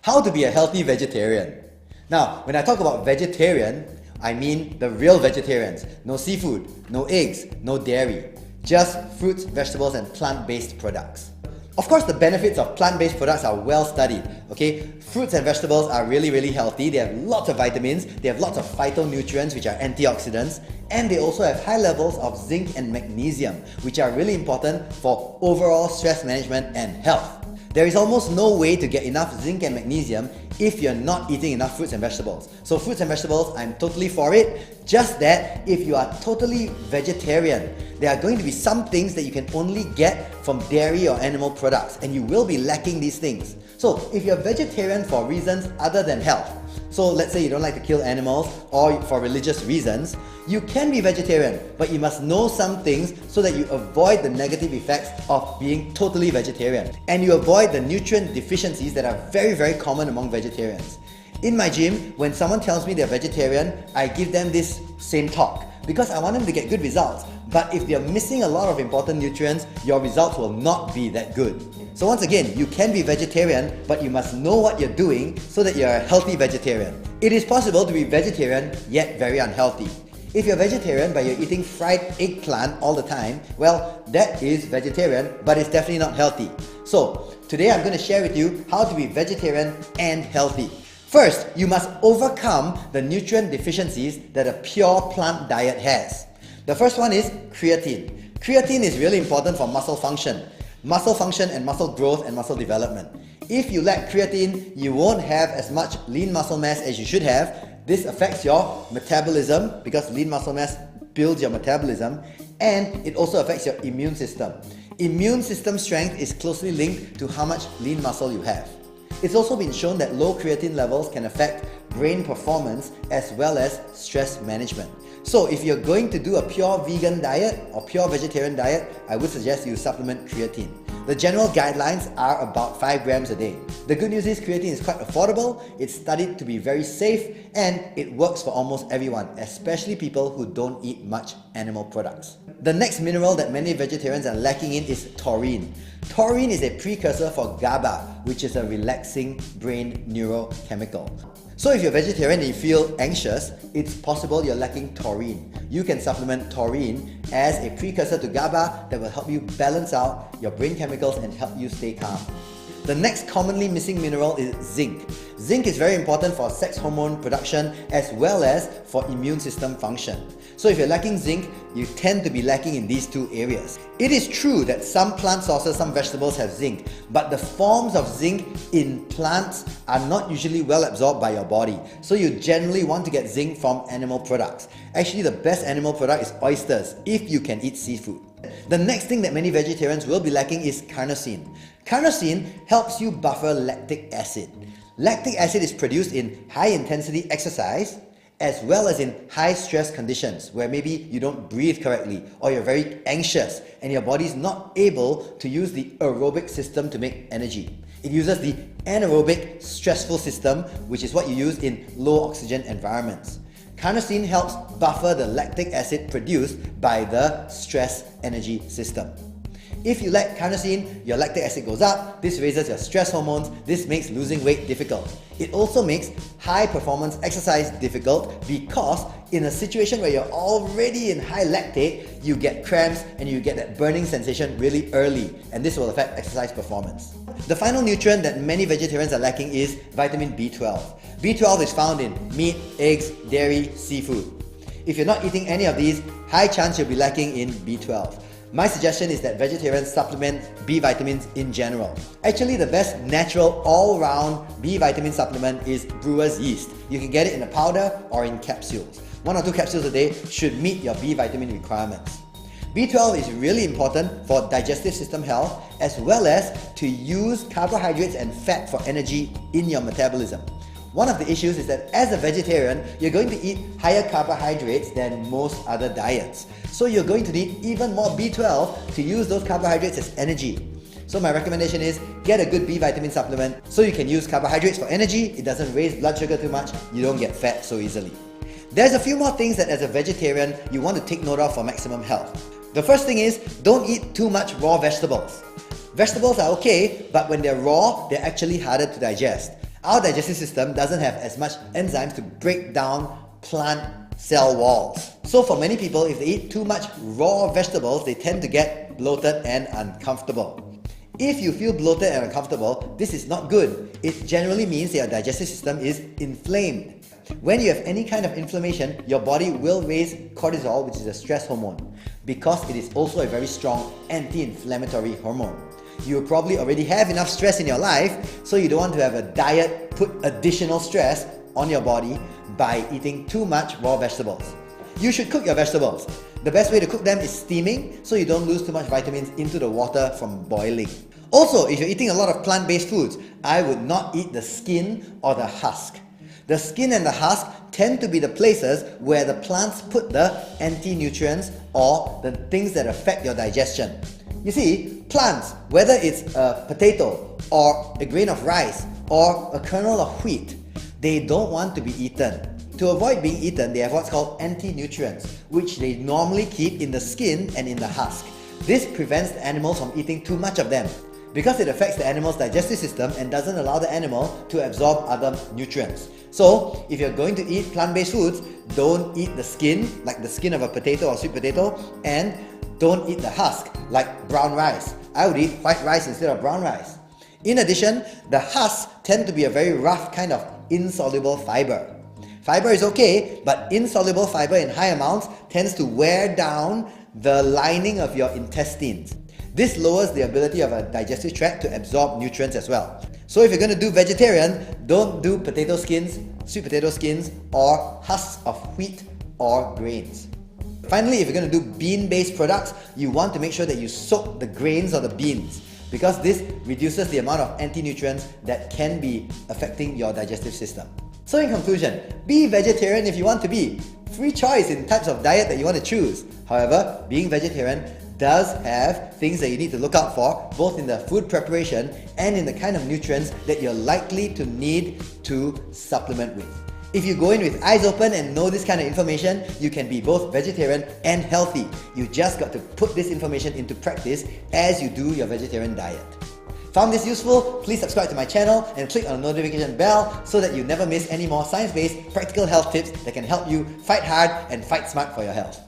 How to be a healthy vegetarian. Now, when I talk about vegetarian, I mean the real vegetarians. No seafood, no eggs, no dairy. Just fruits, vegetables and plant-based products. Of course, the benefits of plant-based products are well studied, okay? Fruits and vegetables are really healthy. They have lots of vitamins, they have lots of phytonutrients which are antioxidants, and they also have high levels of zinc and magnesium, which are really important for overall stress management and health. There is almost no way to get enough zinc and magnesium if you're not eating enough fruits and vegetables. So fruits and vegetables, I'm totally for it. Just that if you are totally vegetarian, there are going to be some things that you can only get from dairy or animal products, and you will be lacking these things. So if you're vegetarian for reasons other than health, so let's say you don't like to kill animals or for religious reasons, you can be vegetarian, but you must know some things so that you avoid the negative effects of being totally vegetarian. And you avoid the nutrient deficiencies that are very common among vegetarians. In my gym, when someone tells me they're vegetarian, I give them this same talk because I want them to get good results. But if they're missing a lot of important nutrients, your results will not be that good. So once again, you can be vegetarian, but you must know what you're doing so that you're a healthy vegetarian. It is possible to be vegetarian yet very unhealthy. If you're vegetarian but you're eating fried eggplant all the time, well, that is vegetarian, but it's definitely not healthy. So today I'm going to share with you how to be vegetarian and healthy. First, you must overcome the nutrient deficiencies that a pure plant diet has. The first one is creatine. Creatine is really important for muscle function and muscle growth and muscle development. If you lack creatine, you won't have as much lean muscle mass as you should have. This affects your metabolism because lean muscle mass builds your metabolism, and it also affects your immune system. Immune system strength is closely linked to how much lean muscle you have. It's also been shown that low creatine levels can affect brain performance as well as stress management. So if you're going to do a pure vegan diet or pure vegetarian diet, I would suggest you supplement creatine. The general guidelines are about 5 grams a day. The good news is creatine is quite affordable, it's studied to be very safe, and it works for almost everyone, especially people who don't eat much animal products. The next mineral that many vegetarians are lacking in is taurine. Taurine is a precursor for GABA, which is a relaxing brain neurochemical. So if you're vegetarian and you feel anxious, it's possible you're lacking taurine. You can supplement taurine as a precursor to GABA that will help you balance out your brain chemicals and help you stay calm. The next commonly missing mineral is zinc. Zinc is very important for sex hormone production as well as for immune system function. So if you're lacking zinc, you tend to be lacking in these two areas. It is true that some plant sources, some vegetables have zinc, but the forms of zinc in plants are not usually well absorbed by your body. So you generally want to get zinc from animal products. Actually, the best animal product is oysters, if you can eat seafood. The next thing that many vegetarians will be lacking is carnosine. Carnosine helps you buffer lactic acid. Lactic acid is produced in high-intensity exercise as well as in high-stress conditions where maybe you don't breathe correctly or you're very anxious and your body's not able to use the aerobic system to make energy. It uses the anaerobic stressful system, which is what you use in low-oxygen environments. Carnosine helps buffer the lactic acid produced by the stress energy system. If you lack carnosine, your lactic acid goes up, this raises your stress hormones, this makes losing weight difficult. It also makes high performance exercise difficult because in a situation where you're already in high lactate, you get cramps and you get that burning sensation really early, and this will affect exercise performance. The final nutrient that many vegetarians are lacking is vitamin B12. B12 is found in meat, eggs, dairy, seafood. If you're not eating any of these, high chance you'll be lacking in B12. My suggestion is that vegetarians supplement B vitamins in general. Actually, the best natural all-round B vitamin supplement is brewer's yeast. You can get it in a powder or in capsules. 1 or 2 capsules a day should meet your B vitamin requirements. B12 is really important for digestive system health as well as to use carbohydrates and fat for energy in your metabolism. One of the issues is that as a vegetarian, you're going to eat higher carbohydrates than most other diets. So you're going to need even more B12 to use those carbohydrates as energy. So my recommendation is get a good B vitamin supplement so you can use carbohydrates for energy, it doesn't raise blood sugar too much, you don't get fat so easily. There's a few more things that as a vegetarian you want to take note of for maximum health. The first thing is don't eat too much raw vegetables. Vegetables are okay, but when they're raw, they're actually harder to digest. Our digestive system doesn't have as much enzymes to break down plant cell walls. So for many people, if they eat too much raw vegetables, they tend to get bloated and uncomfortable. If you feel bloated and uncomfortable, this is not good. It generally means that your digestive system is inflamed. When you have any kind of inflammation, your body will raise cortisol, which is a stress hormone, because it is also a very strong anti-inflammatory hormone. You probably already have enough stress in your life, so you don't want to have a diet put additional stress on your body by eating too much raw vegetables. You should cook your vegetables. The best way to cook them is steaming, so you don't lose too much vitamins into the water from boiling. Also, if you're eating a lot of plant-based foods, I would not eat the skin or the husk. The skin and the husk tend to be the places where the plants put the anti-nutrients or the things that affect your digestion. You see, plants, whether it's a potato or a grain of rice or a kernel of wheat, they don't want to be eaten. To avoid being eaten, they have what's called anti-nutrients, which they normally keep in the skin and in the husk. This prevents the animals from eating too much of them, because it affects the animal's digestive system and doesn't allow the animal to absorb other nutrients. So, if you're going to eat plant-based foods, don't eat the skin, like the skin of a potato or sweet potato, and don't eat the husk, like brown rice. I would eat white rice instead of brown rice. In addition, the husks tend to be a very rough kind of insoluble fiber. Fiber is okay, but insoluble fiber in high amounts tends to wear down the lining of your intestines. This lowers the ability of a digestive tract to absorb nutrients as well. So if you're going to do vegetarian, don't do potato skins, sweet potato skins, or husks of wheat or grains. Finally, if you're going to do bean-based products, you want to make sure that you soak the grains or the beans, because this reduces the amount of anti-nutrients that can be affecting your digestive system. So in conclusion, be vegetarian if you want to be. Free choice in types of diet that you want to choose. However, being vegetarian does have things that you need to look out for, both in the food preparation and in the kind of nutrients that you're likely to need to supplement with. If you go in with eyes open and know this kind of information, you can be both vegetarian and healthy. You just got to put this information into practice as you do your vegetarian diet. Found this useful? Please subscribe to my channel and click on the notification bell so that you never miss any more science-based practical health tips that can help you fight hard and fight smart for your health.